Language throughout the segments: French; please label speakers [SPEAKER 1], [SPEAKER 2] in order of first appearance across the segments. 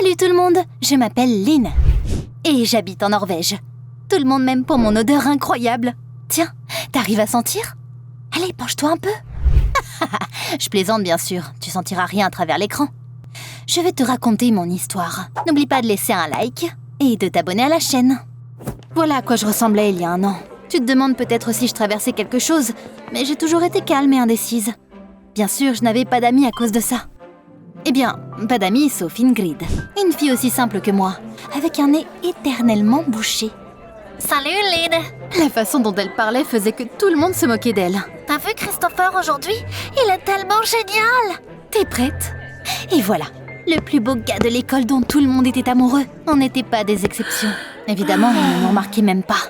[SPEAKER 1] Salut tout le monde, je m'appelle Lynn et j'habite en Norvège. Tout le monde m'aime pour mon odeur incroyable. Tiens, t'arrives à sentir? Allez, penche-toi un peu. Je plaisante bien sûr, tu sentiras rien à travers l'écran. Je vais te raconter mon histoire. N'oublie pas de laisser un like et de t'abonner à la chaîne. Voilà à quoi je ressemblais il y a un an. Tu te demandes peut-être si je traversais quelque chose, mais j'ai toujours été calme et indécise. Bien sûr, je n'avais pas d'amis à cause de ça. Eh bien, pas d'amis sauf Ingrid. Une fille aussi simple que moi, avec un nez éternellement bouché.
[SPEAKER 2] Salut Lynn!
[SPEAKER 1] La façon dont elle parlait faisait que tout le monde se moquait d'elle.
[SPEAKER 2] T'as vu Christopher aujourd'hui? Il est tellement génial!
[SPEAKER 1] T'es prête? Et voilà, le plus beau gars de l'école dont tout le monde était amoureux. On n'était pas des exceptions. Évidemment, ils ne m'ont remarqué même pas.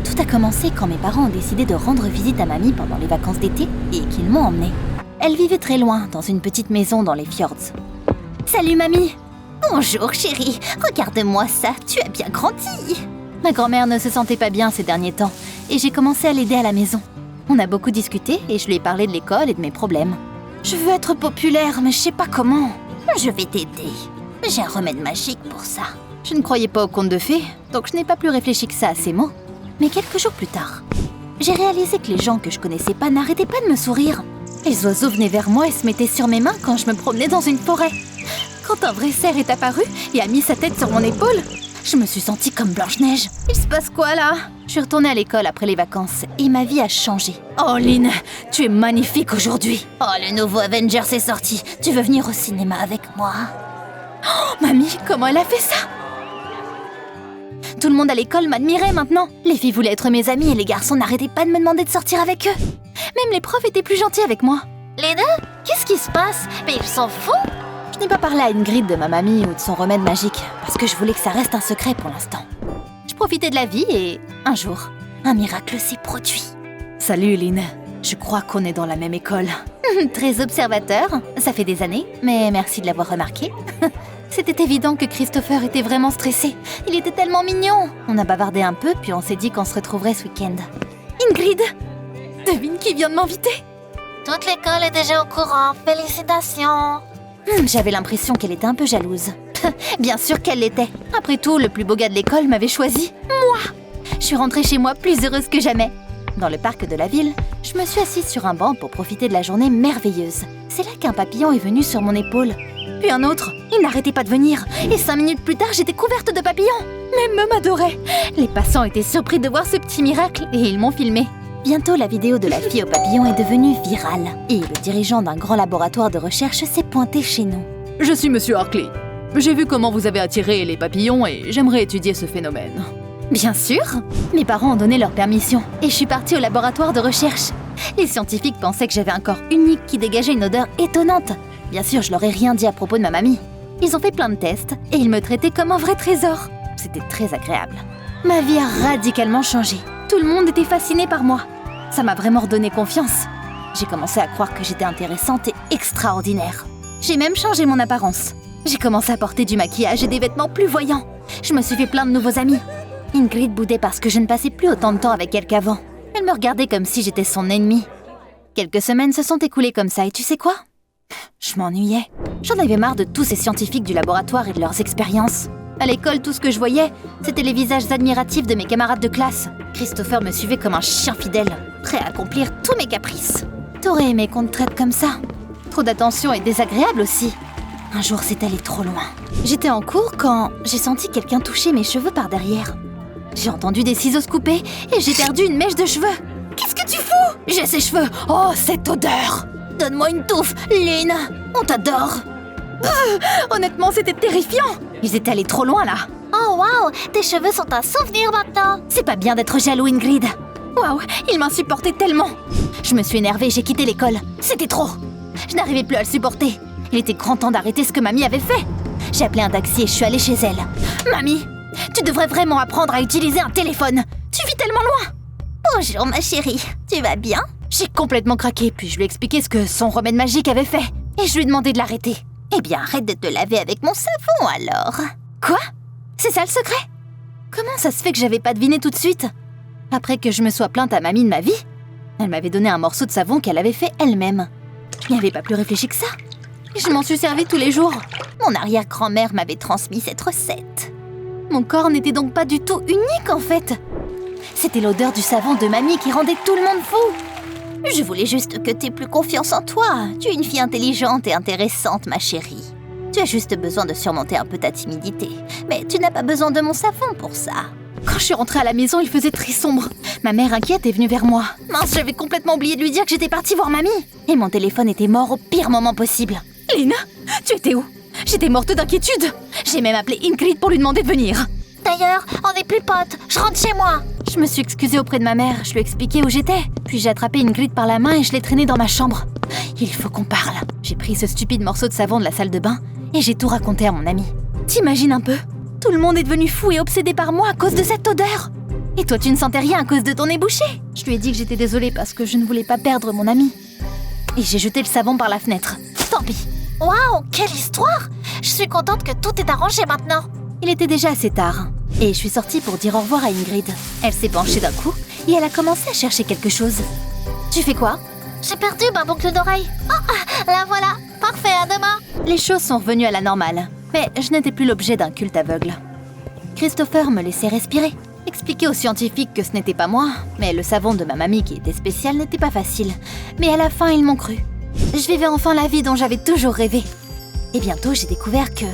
[SPEAKER 1] Tout a commencé quand mes parents ont décidé de rendre visite à mamie pendant les vacances d'été et qu'ils m'ont emmenée. Elle vivait très loin, dans une petite maison dans les fjords. Salut mamie!
[SPEAKER 2] Bonjour chérie, regarde-moi ça, tu as bien grandi!
[SPEAKER 1] Ma grand-mère ne se sentait pas bien ces derniers temps et j'ai commencé à l'aider à la maison. On a beaucoup discuté et je lui ai parlé de l'école et de mes problèmes. Je veux être populaire, mais je sais pas comment.
[SPEAKER 2] Je vais t'aider. J'ai un remède magique pour ça.
[SPEAKER 1] Je ne croyais pas au conte de fées, donc je n'ai pas plus réfléchi que ça à ces mots. Mais quelques jours plus tard, j'ai réalisé que les gens que je connaissais pas n'arrêtaient pas de me sourire. Les oiseaux venaient vers moi et se mettaient sur mes mains quand je me promenais dans une forêt. Quand un vrai cerf est apparu et a mis sa tête sur mon épaule, je me suis sentie comme Blanche-Neige. Il se passe quoi là? Je suis retournée à l'école après les vacances et ma vie a changé. Oh Lynn, tu es magnifique aujourd'hui.
[SPEAKER 2] Oh, le nouveau Avengers est sorti. Tu veux venir au cinéma avec moi?
[SPEAKER 1] Oh, mamie, comment elle a fait ça? Tout le monde à l'école m'admirait maintenant. Les filles voulaient être mes amies et les garçons n'arrêtaient pas de me demander de sortir avec eux. Même les profs étaient plus gentils avec moi.
[SPEAKER 2] Les deux? Qu'est-ce qui se passe? Mais ils s'en foutent?
[SPEAKER 1] Je n'ai pas parlé à Ingrid de ma mamie ou de son remède magique, parce que je voulais que ça reste un secret pour l'instant. Je profitais de la vie et, un jour, un miracle s'est produit. Salut Lynn, je crois qu'on est dans la même école. Très observateur, ça fait des années, mais merci de l'avoir remarqué. C'était évident que Christopher était vraiment stressé. Il était tellement mignon. On a bavardé un peu, puis on s'est dit qu'on se retrouverait ce week-end. Ingrid, devine qui vient de m'inviter?
[SPEAKER 2] Toute l'école est déjà au courant. Félicitations!
[SPEAKER 1] J'avais l'impression qu'elle était un peu jalouse. Bien sûr qu'elle l'était. Après tout, le plus beau gars de l'école m'avait choisi. Moi! Je suis rentrée chez moi plus heureuse que jamais. Dans le parc de la ville, je me suis assise sur un banc pour profiter de la journée merveilleuse. C'est là qu'un papillon est venu sur mon épaule. Puis un autre, il n'arrêtait pas de venir. Et 5 minutes plus tard, j'étais couverte de papillons. Même eux m'adoraient. Les passants étaient surpris de voir ce petit miracle et ils m'ont filmé. Bientôt, la vidéo de la fille au papillon est devenue virale. Et le dirigeant d'un grand laboratoire de recherche s'est pointé chez nous.
[SPEAKER 3] Je suis Monsieur Harkley. J'ai vu comment vous avez attiré les papillons et j'aimerais étudier ce phénomène.
[SPEAKER 1] Bien sûr! Mes parents ont donné leur permission et je suis partie au laboratoire de recherche. Les scientifiques pensaient que j'avais un corps unique qui dégageait une odeur étonnante. Bien sûr, je leur ai rien dit à propos de ma mamie. Ils ont fait plein de tests et ils me traitaient comme un vrai trésor. C'était très agréable. Ma vie a radicalement changé. Tout le monde était fasciné par moi. Ça m'a vraiment redonné confiance. J'ai commencé à croire que j'étais intéressante et extraordinaire. J'ai même changé mon apparence. J'ai commencé à porter du maquillage et des vêtements plus voyants. Je me suis fait plein de nouveaux amis. Ingrid boudait parce que je ne passais plus autant de temps avec elle qu'avant. Elle me regardait comme si j'étais son ennemie. Quelques semaines se sont écoulées comme ça et tu sais quoi? Je m'ennuyais. J'en avais marre de tous ces scientifiques du laboratoire et de leurs expériences. À l'école, tout ce que je voyais, c'était les visages admiratifs de mes camarades de classe. Christopher me suivait comme un chien fidèle, prêt à accomplir tous mes caprices. T'aurais aimé qu'on te traite comme ça? Trop d'attention est désagréable aussi. Un jour, c'est allé trop loin. J'étais en cours quand j'ai senti quelqu'un toucher mes cheveux par derrière. J'ai entendu des ciseaux se couper et j'ai perdu une mèche de cheveux. Qu'est-ce que tu fous? J'ai ces cheveux. Oh, cette odeur! Donne-moi une touffe, Lynn. On t'adore. Honnêtement, c'était terrifiant. Ils étaient allés trop loin, là.
[SPEAKER 2] Oh waouh, tes cheveux sont un souvenir maintenant.
[SPEAKER 1] C'est pas bien d'être jaloux, Ingrid. Waouh, il m'insupportait tellement. Je me suis énervée et j'ai quitté l'école. C'était trop. Je n'arrivais plus à le supporter. Il était grand temps d'arrêter ce que mamie avait fait. J'ai appelé un taxi et je suis allée chez elle. Mamie, tu devrais vraiment apprendre à utiliser un téléphone. Tu vis tellement loin.
[SPEAKER 2] Bonjour ma chérie, tu vas bien?
[SPEAKER 1] J'ai complètement craqué, puis je lui ai expliqué ce que son remède magique avait fait. Et je lui ai demandé de l'arrêter.
[SPEAKER 2] Eh bien, arrête de te laver avec mon savon alors.
[SPEAKER 1] Quoi? C'est ça le secret? Comment ça se fait que j'avais pas deviné tout de suite? Après que je me sois plainte à mamie de ma vie, elle m'avait donné un morceau de savon qu'elle avait fait elle-même. Il n'y avait pas plus réfléchi que ça. Et je m'en suis servie tous les jours.
[SPEAKER 2] Mon arrière-grand-mère m'avait transmis cette recette.
[SPEAKER 1] Mon corps n'était donc pas du tout unique en fait. C'était l'odeur du savon de mamie qui rendait tout le monde fou.
[SPEAKER 2] Je voulais juste que t'aies plus confiance en toi. Tu es une fille intelligente et intéressante, ma chérie. Tu as juste besoin de surmonter un peu ta timidité. Mais tu n'as pas besoin de mon savon pour ça.
[SPEAKER 1] Quand je suis rentrée à la maison, il faisait très sombre. Ma mère inquiète est venue vers moi. Mince, j'avais complètement oublié de lui dire que j'étais partie voir mamie. Et mon téléphone était mort au pire moment possible. Lina, tu étais où? J'étais morte d'inquiétude. J'ai même appelé Ingrid pour lui demander de venir.
[SPEAKER 2] D'ailleurs, on n'est plus potes. Je rentre chez moi.
[SPEAKER 1] Je me suis excusée auprès de ma mère, je lui ai expliqué où j'étais. Puis j'ai attrapé Ingrid par la main et je l'ai traînée dans ma chambre. Il faut qu'on parle. J'ai pris ce stupide morceau de savon de la salle de bain et j'ai tout raconté à mon amie. T'imagines un peu? Tout le monde est devenu fou et obsédé par moi à cause de cette odeur. Et toi, tu ne sentais rien à cause de ton nez bouché. Je lui ai dit que j'étais désolée parce que je ne voulais pas perdre mon amie. Et j'ai jeté le savon par la fenêtre. Tant pis.
[SPEAKER 2] Waouh, quelle histoire! Je suis contente que tout est arrangé maintenant.
[SPEAKER 1] Il était déjà assez tard. Et je suis sortie pour dire au revoir à Ingrid. Elle s'est penchée d'un coup et elle a commencé à chercher quelque chose. Tu fais quoi?
[SPEAKER 2] J'ai perdu ma boucle d'oreille. Oh, la voilà. Parfait, à demain.
[SPEAKER 1] Les choses sont revenues à la normale. Mais je n'étais plus l'objet d'un culte aveugle. Christopher me laissait respirer. Expliquer aux scientifiques que ce n'était pas moi, mais le savon de ma mamie qui était spécial n'était pas facile. Mais à la fin, ils m'ont cru. Je vivais enfin la vie dont j'avais toujours rêvé. Et bientôt, j'ai découvert que...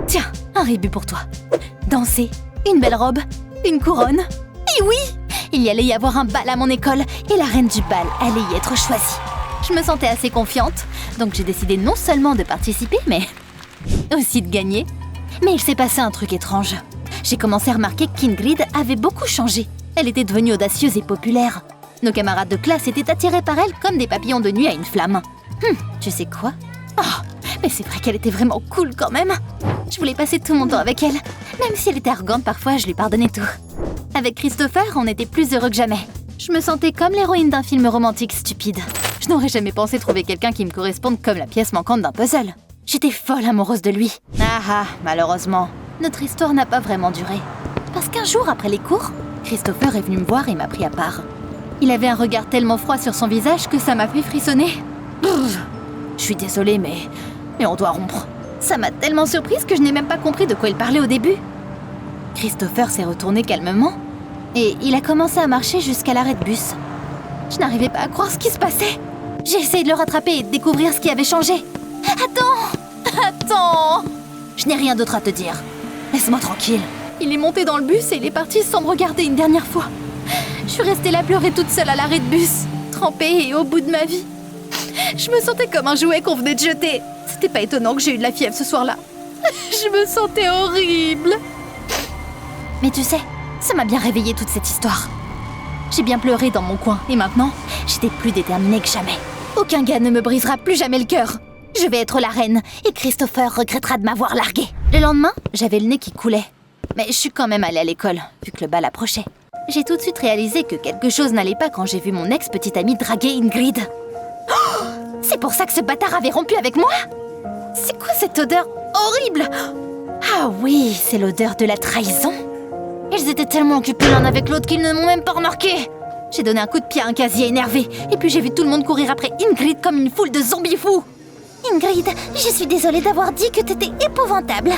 [SPEAKER 1] Tiens, un rébut pour toi. Danser, une belle robe, une couronne. Et oui, il y allait y avoir un bal à mon école et la reine du bal allait y être choisie. Je me sentais assez confiante, donc j'ai décidé non seulement de participer, mais aussi de gagner. Mais il s'est passé un truc étrange. J'ai commencé à remarquer qu'Ingrid avait beaucoup changé. Elle était devenue audacieuse et populaire. Nos camarades de classe étaient attirés par elle comme des papillons de nuit à une flamme. Tu sais quoi? Oh, mais c'est vrai qu'elle était vraiment cool quand même. Je voulais passer tout mon temps avec elle. Même si elle était arrogante parfois, je lui pardonnais tout. Avec Christopher, on était plus heureux que jamais. Je me sentais comme l'héroïne d'un film romantique stupide. Je n'aurais jamais pensé trouver quelqu'un qui me corresponde comme la pièce manquante d'un puzzle. J'étais folle amoureuse de lui. Malheureusement, notre histoire n'a pas vraiment duré. Parce qu'un jour après les cours, Christopher est venu me voir et m'a pris à part. Il avait un regard tellement froid sur son visage que ça m'a fait frissonner. Je suis désolée, mais on doit rompre. Ça m'a tellement surprise que je n'ai même pas compris de quoi il parlait au début. Christopher s'est retourné calmement et il a commencé à marcher jusqu'à l'arrêt de bus. Je n'arrivais pas à croire ce qui se passait. J'ai essayé de le rattraper et de découvrir ce qui avait changé. Attends! Je n'ai rien d'autre à te dire. Laisse-moi tranquille. Il est monté dans le bus et il est parti sans me regarder une dernière fois. Je suis restée là pleurer toute seule à l'arrêt de bus, trempée et au bout de ma vie. Je me sentais comme un jouet qu'on venait de jeter. C'était pas étonnant que j'ai eu de la fièvre ce soir-là. Je me sentais horrible. Mais tu sais, ça m'a bien réveillée toute cette histoire. J'ai bien pleuré dans mon coin et maintenant, j'étais plus déterminée que jamais. Aucun gars ne me brisera plus jamais le cœur. Je vais être la reine et Christopher regrettera de m'avoir larguée. Le lendemain, j'avais le nez qui coulait. Mais je suis quand même allée à l'école, vu que le bal approchait. J'ai tout de suite réalisé que quelque chose n'allait pas quand j'ai vu mon ex-petite amie draguer Ingrid. Oh, c'est pour ça que ce bâtard avait rompu avec moi? C'est quoi cette odeur horrible? Ah oui, c'est l'odeur de la trahison. Ils étaient tellement occupés l'un avec l'autre qu'ils ne m'ont même pas remarqué. J'ai donné un coup de pied à un casier énervé, et puis j'ai vu tout le monde courir après Ingrid comme une foule de zombies fous.
[SPEAKER 2] Ingrid, je suis désolée d'avoir dit que t'étais épouvantable.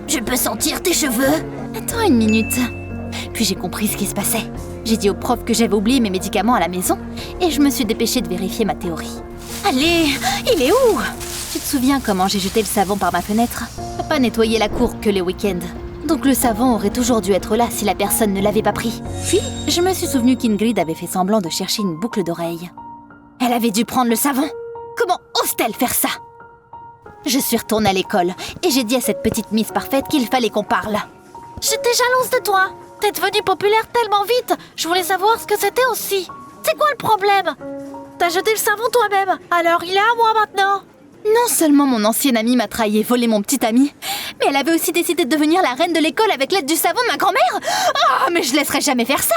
[SPEAKER 2] Je peux sentir tes cheveux.
[SPEAKER 1] Attends une minute. Puis j'ai compris ce qui se passait. J'ai dit au prof que j'avais oublié mes médicaments à la maison, et je me suis dépêchée de vérifier ma théorie. Allez, il est où? Tu te souviens comment j'ai jeté le savon par ma fenêtre? Papa nettoyait la cour que les week-ends. Donc le savon aurait toujours dû être là si la personne ne l'avait pas pris. Puis, je me suis souvenu qu'Ingrid avait fait semblant de chercher une boucle d'oreille. Elle avait dû prendre le savon. Comment ose-t-elle faire ça? Je suis retournée à l'école et j'ai dit à cette petite Miss Parfaite qu'il fallait qu'on parle.
[SPEAKER 2] J'étais jalouse de toi. T'es devenue populaire tellement vite. Je voulais savoir ce que c'était aussi. C'est quoi le problème? T'as jeté le savon toi-même. Alors il est à moi maintenant.
[SPEAKER 1] Non seulement mon ancienne amie m'a trahi et volé mon petit ami, mais elle avait aussi décidé de devenir la reine de l'école avec l'aide du savon de ma grand-mère. Oh, mais je laisserai jamais faire ça.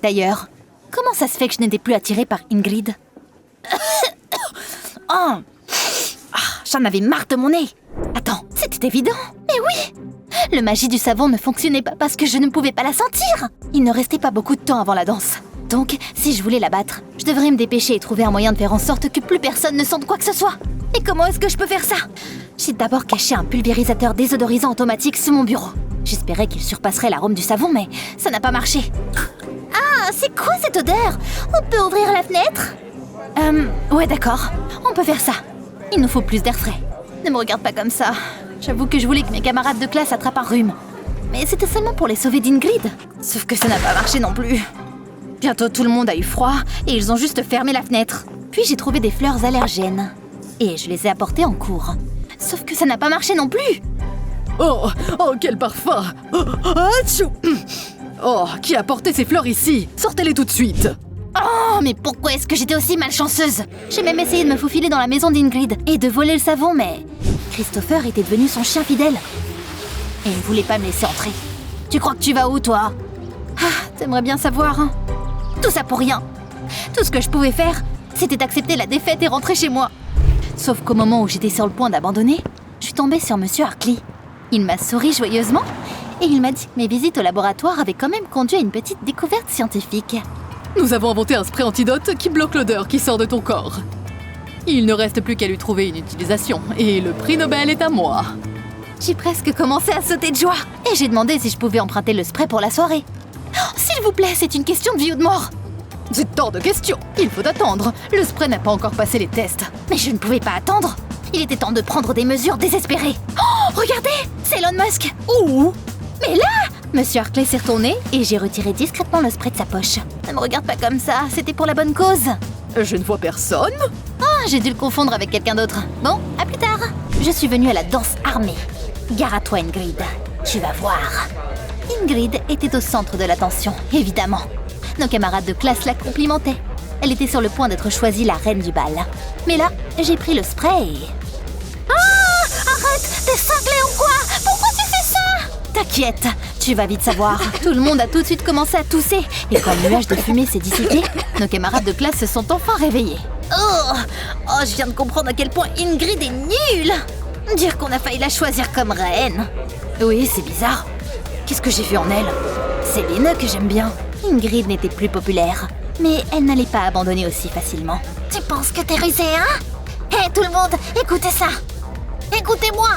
[SPEAKER 1] D'ailleurs, comment ça se fait que je n'étais plus attirée par Ingrid? J'en avais marre de mon nez. Attends, c'était évident. Mais oui, le magie du savon ne fonctionnait pas parce que je ne pouvais pas la sentir. Il ne restait pas beaucoup de temps avant la danse. Donc, si je voulais la battre, je devrais me dépêcher et trouver un moyen de faire en sorte que plus personne ne sente quoi que ce soit. Et comment est-ce que je peux faire ça? J'ai d'abord caché un pulvérisateur désodorisant automatique sous mon bureau. J'espérais qu'il surpasserait l'arôme du savon, mais ça n'a pas marché. Ah, c'est quoi cette odeur? On peut ouvrir la fenêtre? Ouais, d'accord. On peut faire ça. Il nous faut plus d'air frais. Ne me regarde pas comme ça. J'avoue que je voulais que mes camarades de classe attrapent un rhume. Mais c'était seulement pour les sauver d'Ingrid. Sauf que ça n'a pas marché non plus. Bientôt tout le monde a eu froid et ils ont juste fermé la fenêtre. Puis j'ai trouvé des fleurs allergènes. Et je les ai apportées en cours. Sauf que ça n'a pas marché non plus.
[SPEAKER 3] Oh, quel parfum! Atchou! Oh, qui a porté ces fleurs ici? Sortez-les tout de suite!
[SPEAKER 1] Oh, mais pourquoi est-ce que j'étais aussi malchanceuse? J'ai même essayé de me faufiler dans la maison d'Ingrid et de voler le savon, mais Christopher était devenu son chien fidèle. Et il ne voulait pas me laisser entrer. Tu crois que tu vas où, toi? Ah, t'aimerais bien savoir, hein? Tout ça pour rien. Tout ce que je pouvais faire, c'était accepter la défaite et rentrer chez moi. Sauf qu'au moment où j'étais sur le point d'abandonner, je suis tombée sur Monsieur Hartley. Il m'a souri joyeusement et il m'a dit que mes visites au laboratoire avaient quand même conduit à une petite découverte scientifique.
[SPEAKER 3] Nous avons inventé un spray antidote qui bloque l'odeur qui sort de ton corps. Il ne reste plus qu'à lui trouver une utilisation, et le prix Nobel est à moi.
[SPEAKER 1] J'ai presque commencé à sauter de joie et j'ai demandé si je pouvais emprunter le spray pour la soirée. Oh, s'il vous plaît, c'est une question de vie ou de mort.
[SPEAKER 3] C'est hors de question. Il faut attendre. Le spray n'a pas encore passé les tests.
[SPEAKER 1] Mais je ne pouvais pas attendre. Il était temps de prendre des mesures désespérées. Oh, regardez, c'est Elon Musk.
[SPEAKER 3] Où?
[SPEAKER 1] Mais là, Monsieur Hartley s'est retourné et j'ai retiré discrètement le spray de sa poche. Ne me regarde pas comme ça, c'était pour la bonne cause.
[SPEAKER 3] Je ne vois personne.
[SPEAKER 1] Ah, j'ai dû le confondre avec quelqu'un d'autre. Bon, à plus tard. Je suis venue à la danse armée. Gare à toi, Ingrid. Tu vas voir. Ingrid était au centre de l'attention, évidemment. Nos camarades de classe la complimentaient. Elle était sur le point d'être choisie la reine du bal. Mais là, j'ai pris le spray.
[SPEAKER 2] Ah! Arrête! T'es cinglé ou quoi? Pourquoi tu fais ça?
[SPEAKER 1] T'inquiète, tu vas vite savoir. Tout le monde a tout de suite commencé à tousser. Et quand le nuage de fumée s'est dissipé, nos camarades de classe se sont enfin réveillés. Oh, je viens de comprendre à quel point Ingrid est nulle. Dire qu'on a failli la choisir comme reine. Oui, c'est bizarre. Qu'est-ce que j'ai vu en elle? C'est Lynn que j'aime bien. Ingrid n'était plus populaire, mais elle n'allait pas abandonner aussi facilement.
[SPEAKER 2] Tu penses que t'es rusé, hein? Hé, tout le monde, écoutez ça! Écoutez-moi!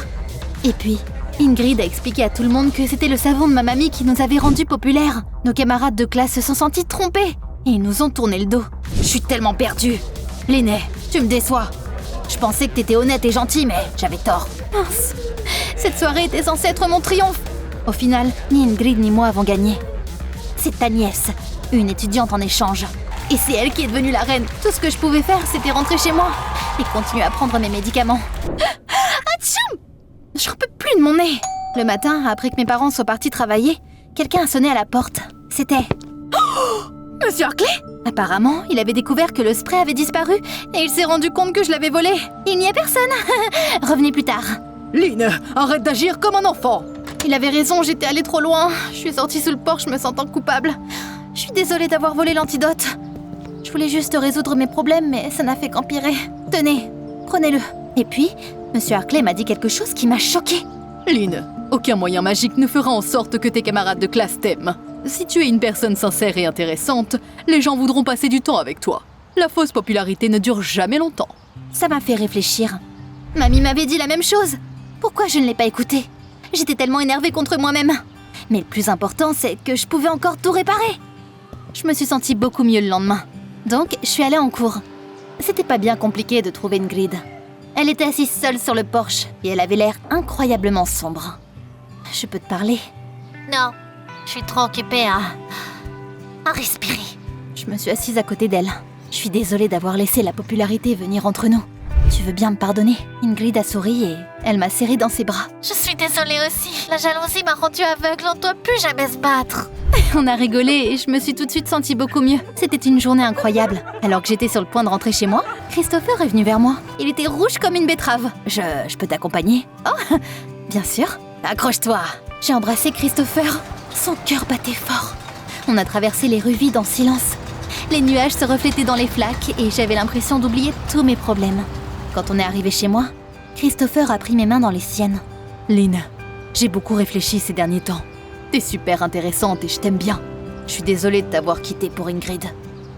[SPEAKER 1] Et puis, Ingrid a expliqué à tout le monde que c'était le savon de ma mamie qui nous avait rendus populaires. Nos camarades de classe se sont sentis trompés et ils nous ont tourné le dos. Je suis tellement perdue. L'aîné, tu me déçois. Je pensais que t'étais honnête et gentil, mais j'avais tort. Mince, cette soirée était censée être mon triomphe. Au final, ni Ingrid ni moi avons gagné. C'est ta nièce, une étudiante en échange. Et c'est elle qui est devenue la reine. Tout ce que je pouvais faire, c'était rentrer chez moi et continuer à prendre mes médicaments. Atchoum! Je peux plus de mon nez. Le matin, après que mes parents soient partis travailler, quelqu'un a sonné à la porte. C'était...
[SPEAKER 3] Monsieur Hartley?
[SPEAKER 1] Apparemment, il avait découvert que le spray avait disparu et il s'est rendu compte que je l'avais volé. Il n'y a personne. Revenez plus tard.
[SPEAKER 3] Lynn, arrête d'agir comme un enfant.
[SPEAKER 1] Il avait raison, j'étais allée trop loin. Je suis sortie sous le porche me sentant coupable. Je suis désolée d'avoir volé l'antidote. Je voulais juste résoudre mes problèmes, mais ça n'a fait qu'empirer. Tenez, prenez-le. Et puis, Monsieur Hartley m'a dit quelque chose qui m'a choquée.
[SPEAKER 3] Lynn, aucun moyen magique ne fera en sorte que tes camarades de classe t'aiment. Si tu es une personne sincère et intéressante, les gens voudront passer du temps avec toi. La fausse popularité ne dure jamais longtemps.
[SPEAKER 1] Ça m'a fait réfléchir. Mamie m'avait dit la même chose. Pourquoi je ne l'ai pas écoutée? J'étais tellement énervée contre moi-même. Mais le plus important, c'est que je pouvais encore tout réparer. Je me suis sentie beaucoup mieux le lendemain. Donc, je suis allée en cours. C'était pas bien compliqué de trouver Ingrid. Elle était assise seule sur le porche et elle avait l'air incroyablement sombre. Je peux te parler?
[SPEAKER 2] Non, je suis trop occupée à respirer.
[SPEAKER 1] Je me suis assise à côté d'elle. Je suis désolée d'avoir laissé la popularité venir entre nous. Tu veux bien me pardonner? Ingrid a souri et elle m'a serrée dans ses bras.
[SPEAKER 2] Je suis désolée aussi. La jalousie m'a rendue aveugle. On ne doit plus jamais se battre.
[SPEAKER 1] On a rigolé et je me suis tout de suite sentie beaucoup mieux. C'était une journée incroyable. Alors que j'étais sur le point de rentrer chez moi, Christopher est venu vers moi. Il était rouge comme une betterave. Je peux t'accompagner? Oh, bien sûr. Accroche-toi. J'ai embrassé Christopher. Son cœur battait fort. On a traversé les rues vides en silence. Les nuages se reflétaient dans les flaques et j'avais l'impression d'oublier tous mes problèmes. Quand on est arrivé chez moi, Christopher a pris mes mains dans les siennes.
[SPEAKER 3] Lynn, j'ai beaucoup réfléchi ces derniers temps. T'es super intéressante et je t'aime bien.
[SPEAKER 1] Je suis désolée de t'avoir quittée pour Ingrid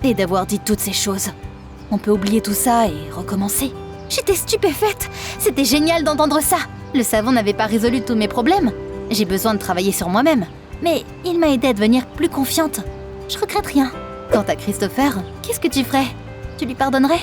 [SPEAKER 1] et d'avoir dit toutes ces choses. On peut oublier tout ça et recommencer. J'étais stupéfaite. C'était génial d'entendre ça. Le savon n'avait pas résolu tous mes problèmes. J'ai besoin de travailler sur moi-même. Mais il m'a aidé à devenir plus confiante. Je regrette rien. Quant à Christopher, qu'est-ce que tu ferais? Tu lui pardonnerais?